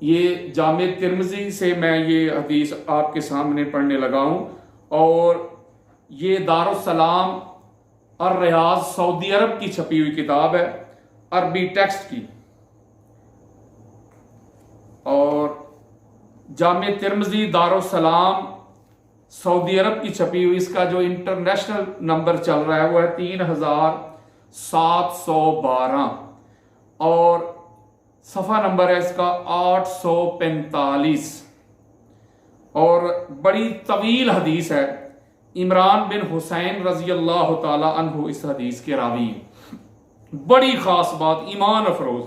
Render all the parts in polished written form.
یہ جامع ترمذی سے میں یہ حدیث آپ کے سامنے پڑھنے لگا ہوں، اور یہ دارالسلام الریاض سعودی عرب کی چھپی ہوئی کتاب ہے، عربی ٹیکسٹ کی۔ اور جامع ترمذی دارالسلام سعودی عرب کی چھپی ہوئی، اس کا جو انٹرنیشنل نمبر چل رہا ہے وہ ہے 3712، اور صفحہ نمبر ہے اس کا 845، اور بڑی طویل حدیث ہے۔ عمران بن حسین رضی اللہ تعالی عنہ اس حدیث کے راوی ہیں۔ بڑی خاص بات، ایمان افروز۔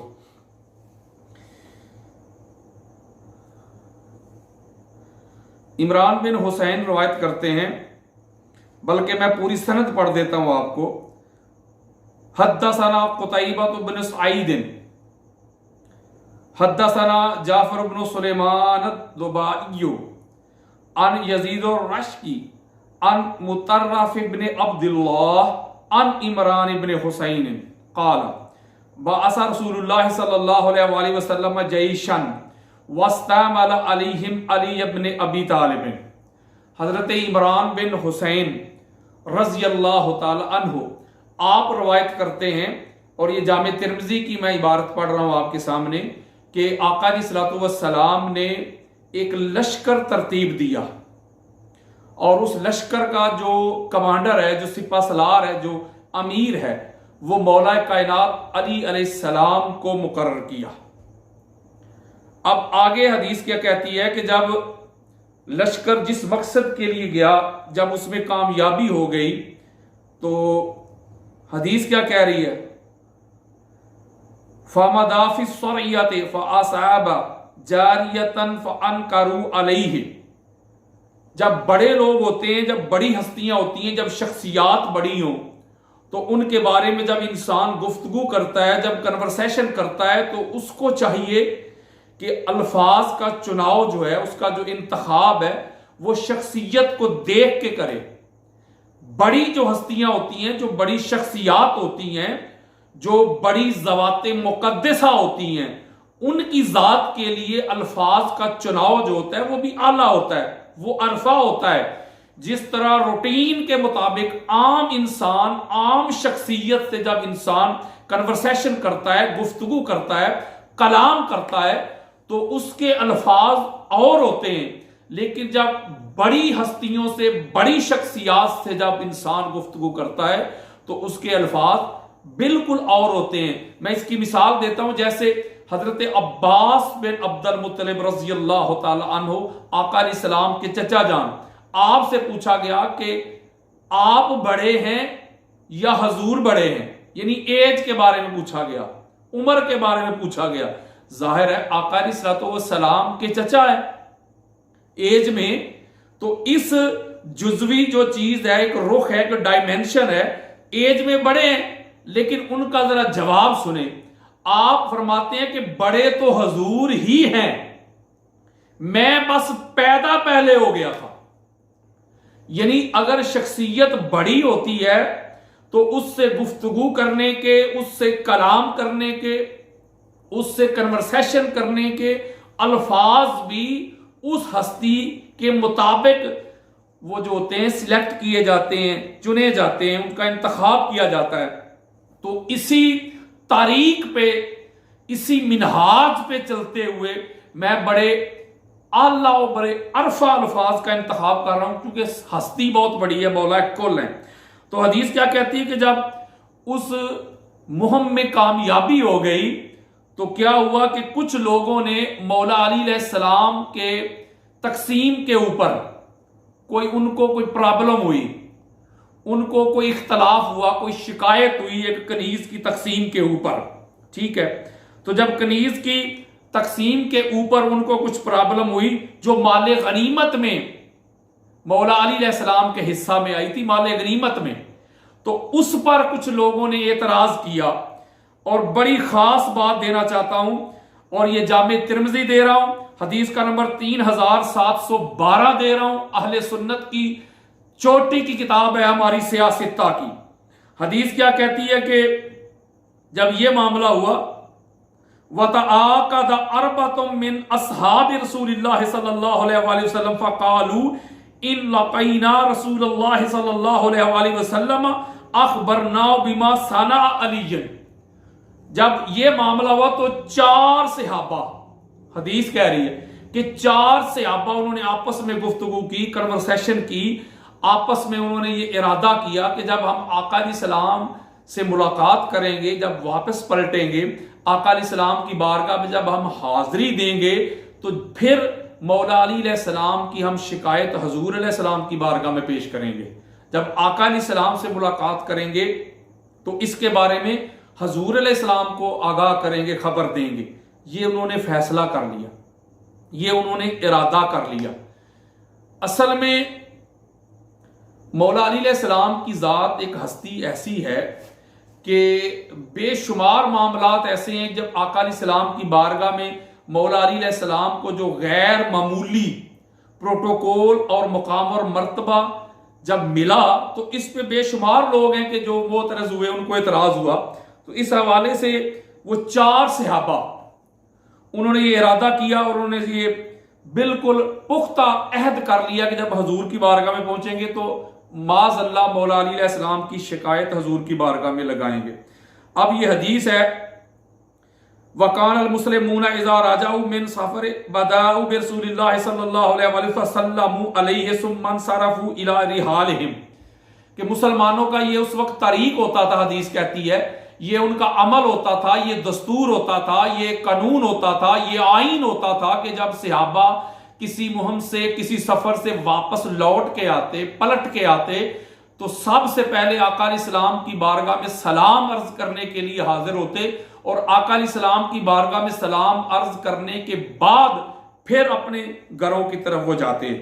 عمران بن حسین روایت کرتے ہیں، بلکہ میں پوری سند پڑھ دیتا ہوں آپ کو۔ حدثنا قتیبہ بن سعید حدثنا جعفر بن سلیمان الضبائی عن یزید الرشکی عن مطرف بن عبداللہ عن عمران بن حسین قال بعث رسول اللہ صلی اللہ علیہ وآلہ وسلم جیشا واستعمل علیہم علی بن ابی طالب۔ حضرت عمران بن حسین رضی اللہ تعالی عنہ آپ روایت کرتے ہیں، اور یہ جامع ترمذی کی میں عبارت پڑھ رہا ہوں آپ کے سامنے، کہ آقا علیہ الصلوۃ والسلام نے ایک لشکر ترتیب دیا، اور اس لشکر کا جو کمانڈر ہے، جو سپہ سالار ہے، جو امیر ہے، وہ مولا کائنات علی علیہ السلام کو مقرر کیا۔ اب آگے حدیث کیا کہتی ہے کہ جب لشکر جس مقصد کے لیے گیا، جب اس میں کامیابی ہو گئی، تو حدیث کیا کہہ رہی ہے؟ فَمَضَى فِي الصَّرْعِيَّةِ فَأَصَابَ جَارِيَةً فَأَنْكَرُوا عَلَيْهِ۔ جب بڑے لوگ ہوتے ہیں، جب بڑی ہستیاں ہوتی ہیں، جب شخصیات بڑی ہوں، تو ان کے بارے میں جب انسان گفتگو کرتا ہے، جب کنورسیشن کرتا ہے، تو اس کو چاہیے کہ الفاظ کا چناؤ جو ہے، اس کا جو انتخاب ہے، وہ شخصیت کو دیکھ کے کرے۔ بڑی جو ہستیاں ہوتی ہیں، جو بڑی شخصیات ہوتی ہیں، جو بڑی ذوات مقدسہ ہوتی ہیں، ان کی ذات کے لیے الفاظ کا چناؤ جو ہوتا ہے وہ بھی اعلیٰ ہوتا ہے، وہ عرفہ ہوتا ہے۔ جس طرح روٹین کے مطابق عام انسان، عام شخصیت سے جب انسان کنورسیشن کرتا ہے، گفتگو کرتا ہے، کلام کرتا ہے، تو اس کے الفاظ اور ہوتے ہیں، لیکن جب بڑی ہستیوں سے، بڑی شخصیات سے جب انسان گفتگو کرتا ہے تو اس کے الفاظ بالکل اور ہوتے ہیں۔ میں اس کی مثال دیتا ہوں، جیسے حضرت عباس بن عبد المطلب رضی اللہ تعالی عنہ، آقا علیہ السلام کے چچا جان، آپ سے پوچھا گیا کہ آپ بڑے ہیں یا حضور بڑے ہیں، یعنی ایج کے بارے میں پوچھا گیا، عمر کے بارے میں پوچھا گیا۔ ظاہر ہے آقا علیہ السلام کے چچا ہے ایج میں، تو اس جزوی جو چیز ہے، ایک رخ ہے، ایک ڈائمینشن ہے، ایج میں بڑے ہیں، لیکن ان کا ذرا جواب سنیں۔ آپ فرماتے ہیں کہ بڑے تو حضور ہی ہیں، میں بس پیدا پہلے ہو گیا تھا۔ یعنی اگر شخصیت بڑی ہوتی ہے تو اس سے گفتگو کرنے کے، اس سے کلام کرنے کے، اس سے کنورسیشن کرنے کے الفاظ بھی اس ہستی کے مطابق وہ جو ہوتے ہیں سلیکٹ کیے جاتے ہیں، چنے جاتے ہیں، ان کا انتخاب کیا جاتا ہے۔ تو اسی تاریخ پہ، اسی منہاج پہ چلتے ہوئے میں بڑے اعلیٰ و بڑے عرفہ الفاظ کا انتخاب کر رہا ہوں، کیونکہ ہستی بہت بڑی ہے، مولا کل ہے۔ تو حدیث کیا کہتی ہے کہ جب اس مہم میں کامیابی ہو گئی تو کیا ہوا کہ کچھ لوگوں نے مولا علی علیہ السلام کے تقسیم کے اوپر ان کو کوئی پرابلم ہوئی، ان کو کوئی اختلاف ہوا، کوئی شکایت ہوئی ایک کنیز کی تقسیم کے اوپر، ٹھیک ہے؟ تو جب کنیز کی تقسیم کے اوپر ان کو کچھ پرابلم ہوئی، جو مال غنیمت میں مولا علی علیہ السلام کے حصہ میں آئی تھی، مال غنیمت میں، تو اس پر کچھ لوگوں نے اعتراض کیا۔ اور بڑی خاص بات دینا چاہتا ہوں، اور یہ جامع ترمذی دے رہا ہوں، حدیث کا نمبر 3712 دے رہا ہوں، اہل سنت کی چوٹی کی کتاب ہے ہماری سیاہ ستہ کی۔ حدیث کیا کہتی ہے کہ جب یہ معاملہ ہوا وَتَعَاقَدَ أَرْبَعَةٌ مِّنْ أَصْحَابِ رَسُولِ اللَّهِ صلی اللہ علیہ وآلہ وسلم فَقَالُوا إِن لَقَيْنَا رَسُولَ اللَّهِ صلی اللہ علیہ وآلہ وسلم أَخْبَرْنَا بِمَا صَنَعَ عَلِيٌّ. جب یہ معاملہ ہوا تو 4 صحابہ، حدیث کہہ رہی ہے کہ 4 صحابہ انہوں نے آپس میں گفتگو کی، کنورسیشن کی، آپس میں انہوں نے یہ ارادہ کیا کہ جب ہم آقا علیہ السلام سے ملاقات کریں گے، جب واپس پلٹیں گے آقا علیہ السلام کی بارگاہ میں، جب ہم حاضری دیں گے تو پھر مولا علی علیہ السلام کی ہم شکایت حضور علیہ السلام کی بارگاہ میں پیش کریں گے. جب آقا علیہ السلام سے ملاقات کریں گے تو اس کے بارے میں حضور علیہ السلام کو آگاہ کریں گے، خبر دیں گے. یہ انہوں نے فیصلہ کر لیا، یہ انہوں نے ارادہ کر لیا. اصل میں مولا علی علیہ السلام کی ذات ایک ہستی ایسی ہے کہ بے شمار معاملات ایسے ہیں جب آقا علیہ السلام کی بارگاہ میں مولا علی علیہ السلام کو جو غیر معمولی پروٹوکول اور مقام اور مرتبہ جب ملا تو اس پہ بے شمار لوگ ہیں کہ جو معترض ہوئے، ان کو اعتراض ہوا. تو اس حوالے سے وہ 4 صحابہ انہوں نے یہ ارادہ کیا اور انہوں نے یہ بالکل پختہ عہد کر لیا کہ جب حضور کی بارگاہ میں پہنچیں گے تو معاذ اللہ مولا علی علیہ السلام کی شکایت حضور کی بارگاہ میں لگائیں گے. اب یہ حدیث ہے وَقَانَ الْمُسْلِمُونَ إِذَا رَجَعُوا مِنْ سَفَرٍ بَدَأُوا بِرَسُولِ اللَّهِ صلی اللہ علیہ وآلہ فَسَلَّمُوا عَلَيْهِ ثُمَّ انصَرَفُوا إِلَىٰ رِحَالِهِمْ. کہ مسلمانوں کا یہ اس وقت طریق ہوتا تھا، حدیث کہتی ہے یہ ان کا عمل ہوتا تھا، یہ دستور ہوتا تھا، یہ قانون ہوتا تھا، یہ آئین ہوتا تھا کہ جب صحابہ کسی مہم سے، کسی سفر سے واپس لوٹ کے آتے، پلٹ کے آتے تو سب سے پہلے آقا علیہ السلام کی بارگاہ میں سلام عرض کرنے کے لیے حاضر ہوتے اور آقا علیہ السلام کی بارگاہ میں سلام عرض کرنے کے بعد پھر اپنے گھروں کی طرف وہ جاتے.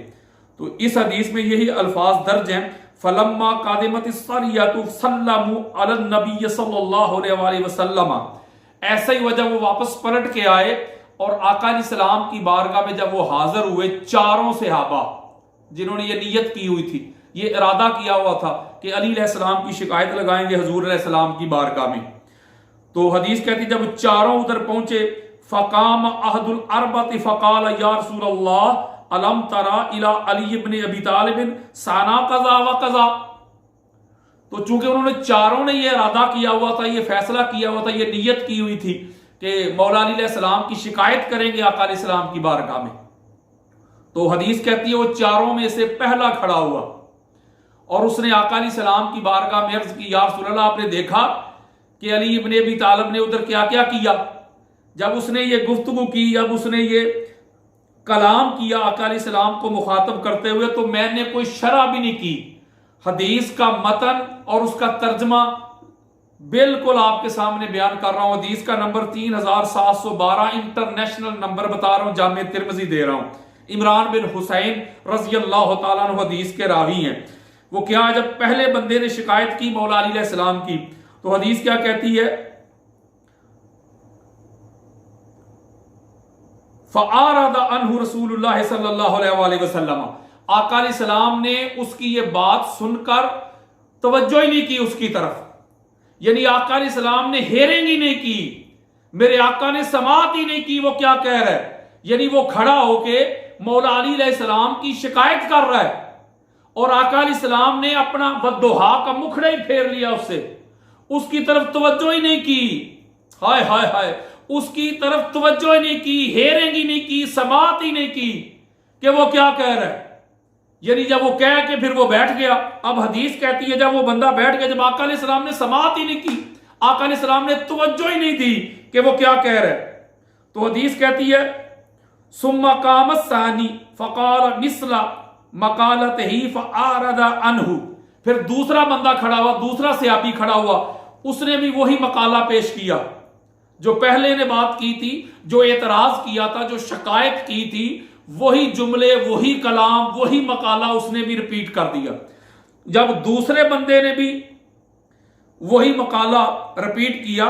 تو اس حدیث میں یہی الفاظ درج ہیں فَلَمَّا قَادِمَتِ السَّرِيَّةُ سَلَّمُوا عَلَى النَّبِيِّ صلی اللہ علیہ وآلہ وسلم. ایسا ہی وجہ وہ واپس پلٹ کے آئے اور آقا علیہ السلام کی بارگاہ میں جب وہ حاضر ہوئے 4 صحابہ جنہوں نے یہ نیت کی ہوئی تھی، یہ ارادہ کیا ہوا تھا کہ علی علیہ السلام کی شکایت لگائیں گے حضور علیہ السلام کی بارگاہ میں. تو حدیث کہتی جب 4 ادھر پہنچے فقام احد الاربعۃ فقال یا رسول اللہ الم ترى الى علی ابن ابی طالب صنع قضا و قضا. تو چونکہ انہوں نے 4 نے یہ ارادہ کیا ہوا تھا، یہ فیصلہ کیا ہوا تھا، یہ نیت کی ہوئی تھی کہ مولا علی علیہ السلام کی شکایت کریں گے آقا علیہ السلام کی بارگاہ میں. تو حدیث کہتی ہے وہ 4 میں سے پہلا کھڑا ہوا اور اس نے آقا علیہ السلام کی بارگاہ میں عرض کی یا رسول اللہ آپ نے دیکھا کہ علی ابن ابی طالب نے ادھر کیا کیا کیا. جب اس نے یہ گفتگو کی، جب اس نے یہ کلام کیا آقا علیہ السلام کو مخاطب کرتے ہوئے تو میں نے کوئی شرح بھی نہیں کی. حدیث کا متن اور اس کا ترجمہ بالکل آپ کے سامنے بیان کر رہا ہوں. حدیث کا نمبر 3712 انٹرنیشنل نمبر بتا رہا ہوں، جامع ترمذی دے رہا ہوں. عمران بن حسین رضی اللہ تعالیٰ عنہ حدیث کے راوی ہیں. وہ کیا جب پہلے بندے نے شکایت کی مولا علی علیہ السلام کی تو حدیث کیا کہتی ہے فَأَعْرَضَ عَنْهُ رسول اللہ صلی اللہ علیہ وآلہ وسلم. آقا علیہ السلام نے اس کی یہ بات سن کر توجہ ہی نہیں کی اس کی طرف، یعنی آقا علیہ السلام نے ہیرنگ ہی نہیں کی، میرے آقا نے سماعت ہی نہیں کی وہ کیا کہہ رہا ہے. یعنی وہ کھڑا ہو کے مولا علی علیہ السلام کی شکایت کر رہا ہے اور آقا علیہ السلام نے اپنا بددعا کا مکھڑا ہی پھیر لیا اس سے، اس کی طرف توجہ ہی نہیں کی. ہائے ہائے ہائے، اس کی طرف توجہ ہی نہیں کی، ہیرنگ ہی نہیں کی، سماعت ہی نہیں کی کہ وہ کیا کہہ رہا ہے. یعنی جب وہ کہہ کے پھر وہ بیٹھ گیا. اب حدیث کہتی ہے جب وہ بندہ بیٹھ گیا، جب آقا علیہ السلام نے سماعت ہی نہیں کی، آقا علیہ السلام نے توجہ ہی نہیں دی کہ وہ کیا کہہ رہا ہے. تو حدیث کہتی ہے ثم قام الثانی فقال مثل مقالته فأعرض عنه. پھر دوسرا بندہ کھڑا ہوا، دوسرا صحابی کھڑا ہوا، اس نے بھی وہی مقالہ پیش کیا جو پہلے نے بات کی تھی، جو اعتراض کیا تھا، جو شکایت کی تھی، وہی جملے، وہی کلام، وہی مقالہ اس نے بھی ریپیٹ کر دیا. جب دوسرے بندے نے بھی وہی مقالہ ریپیٹ کیا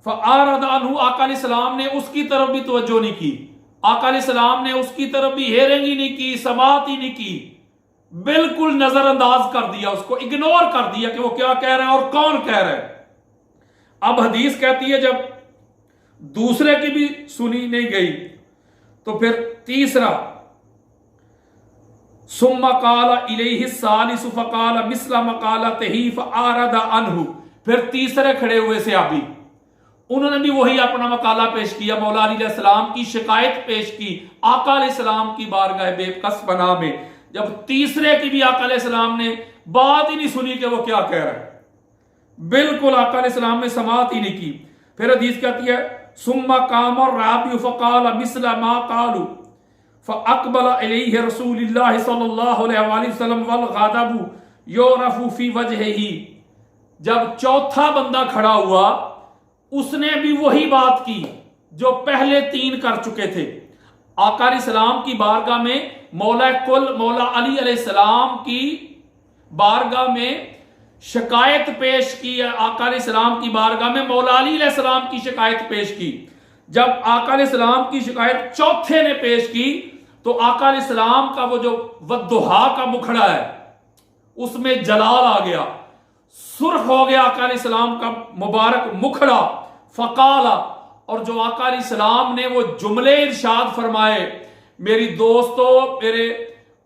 فأعرض عنه، آقا علیہ السلام نے اس کی طرف بھی توجہ نہیں کی، آقا علیہ السلام نے اس کی طرف بھی ہیرنگ ہی نہیں کی، سماعت ہی نہیں کی، بالکل نظر انداز کر دیا، اس کو اگنور کر دیا کہ وہ کیا کہہ رہا ہے اور کون کہہ رہا ہے. اب حدیث کہتی ہے جب دوسرے کی بھی سنی نہیں گئی. تو پھر تیسرا ثم قال الیہ الثالث فقال مثل مقالتہ فاعرض عنہ. پھر تیسرے کھڑے ہوئے صحابی، انہوں نے بھی وہی اپنا مقالہ پیش کیا، مولا علی علیہ السلام کی شکایت پیش کی آقا علیہ السلام کی بارگاہ بے کس پناہ میں. جب تیسرے کی بھی آقا علیہ السلام نے بات ہی نہیں سنی کہ وہ کیا کہہ رہا ہے، بالکل آقا علیہ السلام نے سماعت ہی نہیں کی. پھر حدیث کہتی ہے ثم قام الرابع فقال مثل ما قالوا فاقبل الیہ رسول اللہ صلی اللہ علیہ وآلہ وسلم والغضب یعرف فی وجہہ. جب چوتھا بندہ کھڑا ہوا اس نے بھی وہی بات کی جو پہلے تین کر چکے تھے. آقا علیہ السلام کی بارگاہ میں مولا کل مولا علی علیہ السلام کی بارگاہ میں شکایت پیش کی. آقا علیہ السلام کی بارگاہ میں مولا علی علیہ السلام کی شکایت پیش کی. جب آقا علیہ السلام کی شکایت چوتھے نے پیش کی تو آقا علیہ السلام کا وہ جو والضحیٰ کا مکھڑا ہے اس میں جلال آ گیا، سرخ ہو گیا آقا علیہ السلام کا مبارک مکھڑا. فقال، اور جو آقا علیہ السلام نے وہ جملے ارشاد فرمائے، میری دوستوں، میرے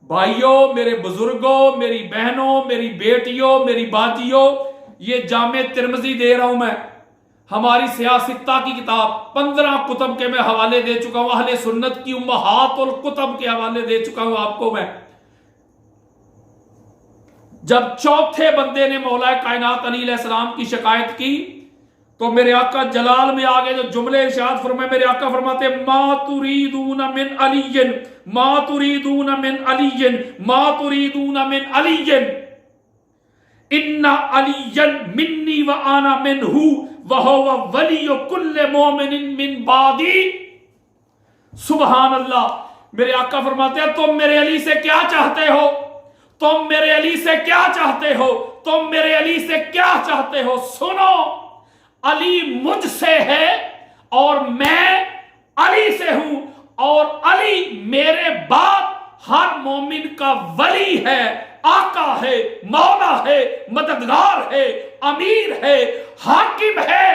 بھائیوں، میرے بزرگوں، میری بہنوں، میری بیٹیوں، میری باجیوں، یہ جامع ترمذی دے رہا ہوں میں، ہماری سیاستہ کی کتاب 15 کتب کے میں حوالے دے چکا ہوں، اہل سنت کی امہات الکتب کے حوالے دے چکا ہوں آپ کو میں. جب چوتھے بندے نے مولا کائنات علی علیہ السلام کی شکایت کی تو میرے آقا جلال میں آگے جو جملے ارشاد فرمائے، میرے آقا فرماتے ما تريدون من علی ما تريدون من علی ما تريدون من علی ان علی منی وانا منہ وہو ولی کل مومن من بعدی. سبحان اللہ. میرے آقا فرماتے ہیں تم میرے علی سے کیا چاہتے ہو، تم میرے علی سے کیا چاہتے ہو، تم میرے علی سے کیا چاہتے ہو. سنو، علی مجھ سے ہے اور میں علی سے ہوں، اور علی میرے بعد ہر مومن کا ولی ہے، آقا ہے، مولا ہے، مددگار ہے، امیر ہے، حاکم ہے.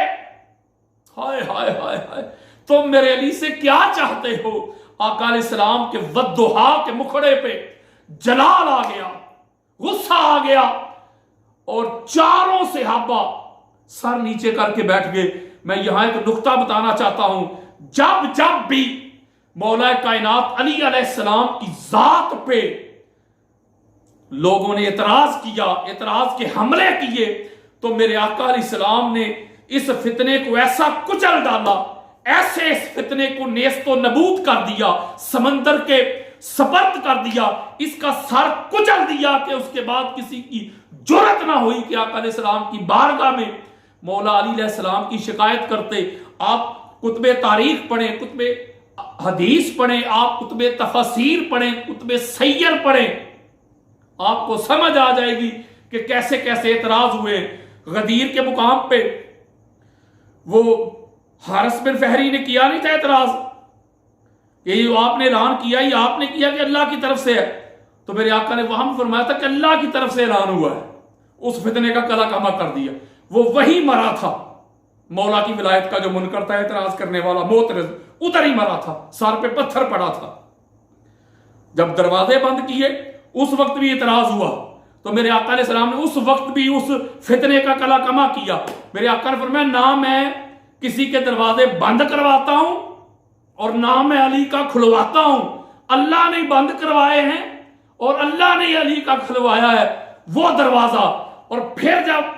ہائے ہائے ہائے ہائے، تم میرے علی سے کیا چاہتے ہو. آقا علیہ السلام کے والضحیٰ کے مکھڑے پہ جلال آ گیا، غصہ آ گیا، اور چاروں صحابہ سر نیچے کر کے بیٹھ گئے. میں یہاں ایک نقطہ بتانا چاہتا ہوں، جب بھی مولا کائنات علی علیہ السلام کی ذات پہ لوگوں نے اعتراض کیا، اعتراض کے حملے کیے، تو میرے آقا علیہ السلام نے اس فتنے کو ایسا کچل ڈالا، ایسے اس فتنے کو نیست و نبود کر دیا، سمندر کے سپرد کر دیا، اس کا سر کچل دیا کہ اس کے بعد کسی کی جرت نہ ہوئی کہ آقا علیہ السلام کی بارگاہ میں مولا علی علیہ السلام کی شکایت کرتے. آپ کتب تاریخ پڑھیں، کتب حدیث پڑھیں، آپ کتب تفاسیر پڑھیں، کتب سیر پڑھیں، آپ کو سمجھ آ جائے گی کہ کیسے کیسے اعتراض ہوئے. غدیر کے مقام پہ وہ حارث بن فہری نے کیا نہیں تھا اعتراض، یہ آپ نے اعلان کیا، یہ آپ نے کیا کہ اللہ کی طرف سے ہے، تو میرے آقا نے وہاں فرمایا تھا کہ اللہ کی طرف سے اعلان ہوا ہے. اس فتنے کا کلا کما کر دیا. وہ وہی مرا تھا، مولا کی ولایت کا جو منکر تھا، اعتراض کرنے والا معترض، ادھر ہی مرا تھا، سر پہ پتھر پڑا تھا. جب دروازے بند کیے اس وقت بھی اعتراض ہوا، تو میرے آقا علیہ السلام نے اس وقت بھی اس فتنے کا کلا کما کیا. میرے آقا نے فرمایا نہ میں کسی کے دروازے بند کرواتا ہوں اور نہ میں علی کا کھلواتا ہوں، اللہ نے بند کروائے ہیں اور اللہ نے علی کا کھلوایا ہے وہ دروازہ. اور پھر جب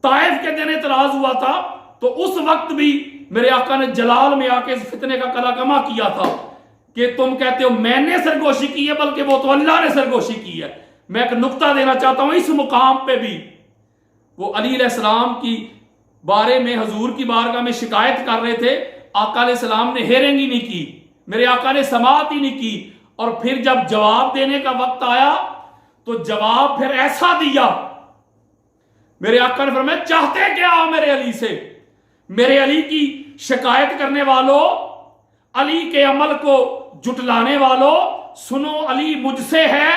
طائف کے دن اعتراض ہوا تھا تو اس وقت بھی میرے آقا نے جلال میں آ کے اس فتنے کا کلا کما کیا تھا کہ تم کہتے ہو میں نے سرگوشی کی ہے، بلکہ وہ تو اللہ نے سرگوشی کی ہے. میں ایک نقطہ دینا چاہتا ہوں، اس مقام پہ بھی وہ علی علیہ السلام کی بارے میں حضور کی بارگاہ میں شکایت کر رہے تھے، آقا علیہ السلام نے ہیرنگ ہی نہیں کی، میرے آقا نے سماعت ہی نہیں کی. اور پھر جب جواب دینے کا وقت آیا تو جواب پھر ایسا دیا، میرے آقا نے فرمایا چاہتے کیا ہو میرے علی سے؟ میرے علی کی شکایت کرنے والوں، علی کے عمل کو جٹلانے والوں، سنو علی مجھ سے ہے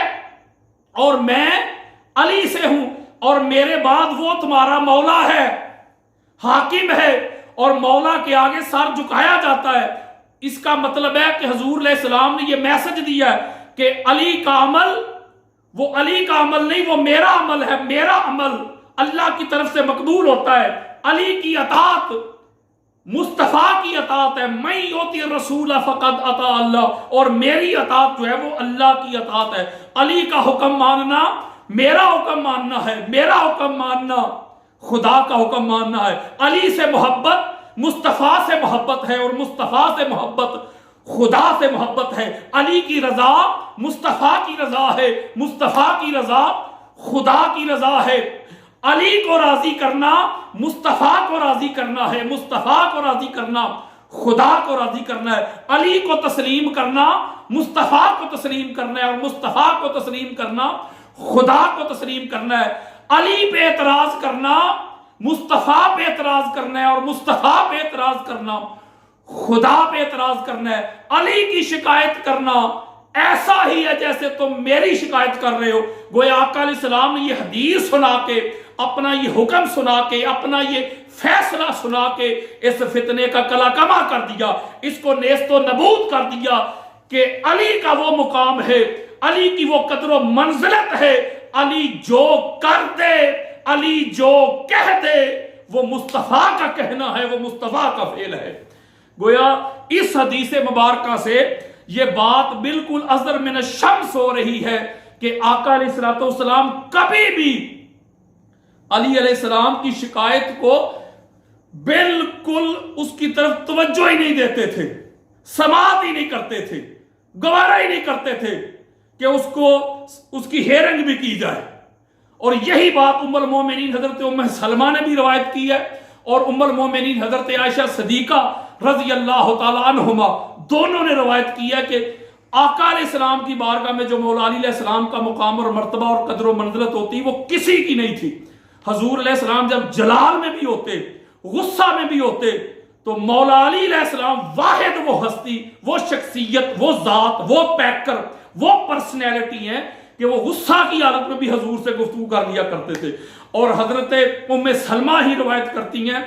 اور میں علی سے ہوں، اور میرے بعد وہ تمہارا مولا ہے، حاکم ہے، اور مولا کے آگے سر جھکایا جاتا ہے، اس کا مطلب ہے کہ حضور علیہ السلام نے یہ میسج دیا ہے کہ علی کا عمل وہ علی کا عمل نہیں، وہ میرا عمل ہے، میرا عمل اللہ کی طرف سے مقبول ہوتا ہے، علی کی اطاعت مصطفیٰ کی اطاعت ہے، میں یوتی رسول فقد اطاع اللہ، اور میری اطاعت جو ہے وہ اللہ کی اطاعت ہے۔ علی کا حکم ماننا میرا حکم ماننا ہے، میرا حکم ماننا خدا کا حکم ماننا ہے۔ علی سے محبت مصطفیٰ سے محبت ہے، اور مصطفیٰ سے محبت خدا سے محبت ہے۔ علی کی رضا مصطفیٰ کی رضا ہے، مصطفیٰ کی رضا خدا کی رضا ہے۔ علی کو راضی کرنا مصطفیٰ کو راضی کرنا ہے، مصطفیٰ کو راضی کرنا خدا کو راضی کرنا ہے۔ علی کو تسلیم کرنا مصطفیٰ کو تسلیم کرنا ہے، اور مصطفیٰ کو تسلیم کرنا خدا کو تسلیم کرنا ہے۔ علی پہ اعتراض کرنا مصطفیٰ پہ اعتراض کرنا ہے، اور مصطفیٰ پہ اعتراض کرنا خدا پہ اعتراض کرنا ہے۔ علی کی شکایت کرنا ایسا ہی ہے جیسے تم میری شکایت کر رہے ہو۔ گویا آقا علیہ السلام نے یہ حدیث سنا کے، اپنا یہ حکم سنا کے، اپنا یہ فیصلہ سنا کے اس فتنے کا کلا کما کر دیا، اس کو نیست و نبود کر دیا کہ علی کا وہ مقام ہے، علی کی وہ قدر و منزلت ہے، علی جو کر دے، علی جو کہہ دے، وہ مصطفیٰ کا کہنا ہے، وہ مصطفیٰ کا فعل ہے۔ گویا اس حدیث مبارکہ سے یہ بات بالکل اثر من الشمس ہو رہی ہے کہ آقا علیہ السلام کبھی بھی علی علیہ السلام کی شکایت کو بالکل اس کی طرف توجہ ہی نہیں دیتے تھے، سماعت ہی نہیں کرتے تھے، گوارا ہی نہیں کرتے تھے کہ اس کی ہیرنگ بھی کی جائے۔ اور یہی بات ام المومنین حضرت ام سلمہ نے بھی روایت کی ہے، اور ام المومنین حضرت عائشہ صدیقہ رضی اللہ تعالی عنہما دونوں نے روایت کی ہے کہ آقا علیہ السلام کی بارگاہ میں جو مولا علی علیہ السلام کا مقام اور مرتبہ اور قدر و منزلت ہوتی وہ کسی کی نہیں تھی۔ حضور علیہ السلام جب جلال میں بھی ہوتے، غصہ میں بھی ہوتے، تو مولا علی علیہ السلام واحد وہ ہستی، وہ شخصیت، وہ ذات، وہ پیکر، وہ پرسنالٹی ہیں کہ وہ غصہ کی حالت میں بھی حضور سے گفتگو کر لیا کرتے تھے۔ اور حضرت ام سلمہ ہی روایت کرتی ہیں،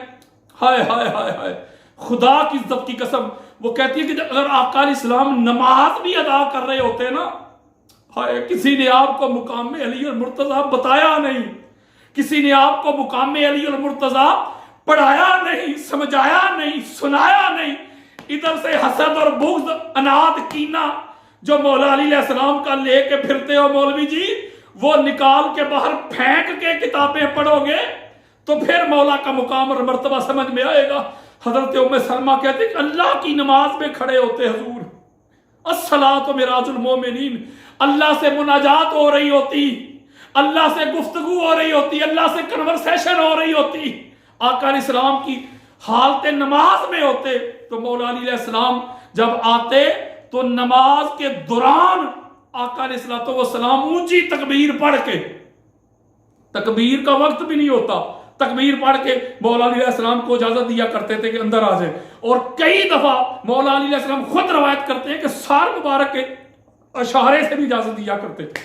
ہائے ہائے ہائے ہائے خدا کی عزت کی قسم، وہ کہتی ہے کہ اگر آقا علیہ السلام نماز بھی ادا کر رہے ہوتے نا، ہائے کسی نے آپ کو مقام علی المرتضیٰ بتایا نہیں، کسی نے آپ کو مقام علی المرتضیٰ پڑھایا نہیں، سمجھایا نہیں، سنایا نہیں، ادھر سے حسد اور بغض، اناد، کینہ جو مولا علی علیہ السلام کا لے کے پھرتے ہو مولوی جی، وہ نکال کے باہر پھینک کے کتابیں پڑھو گے تو پھر مولا کا مقام اور مرتبہ سمجھ میں آئے گا۔ حضرت ام سلمہ کہتے کہ اللہ کی نماز میں کھڑے ہوتے حضور، الصلاۃ معراج المومنین، اللہ سے مناجات ہو رہی ہوتی، اللہ سے گفتگو ہو رہی ہوتی، اللہ سے کنورسیشن ہو رہی ہوتی، آقا علیہ السلام کی حالت نماز میں ہوتے، تو مولا علی علیہ السلام جب آتے تو نماز کے دوران آقا علیہ السلام اونچی تکبیر پڑھ کے، تکبیر کا وقت بھی نہیں ہوتا، تکبیر پڑھ کے مولا علی علیہ السلام کو اجازت دیا کرتے تھے کہ اندر آ جائے۔ اور کئی دفعہ مولا علی علیہ السلام خود روایت کرتے ہیں کہ سار مبارک کے اشارے سے بھی اجازت دیا کرتے تھے۔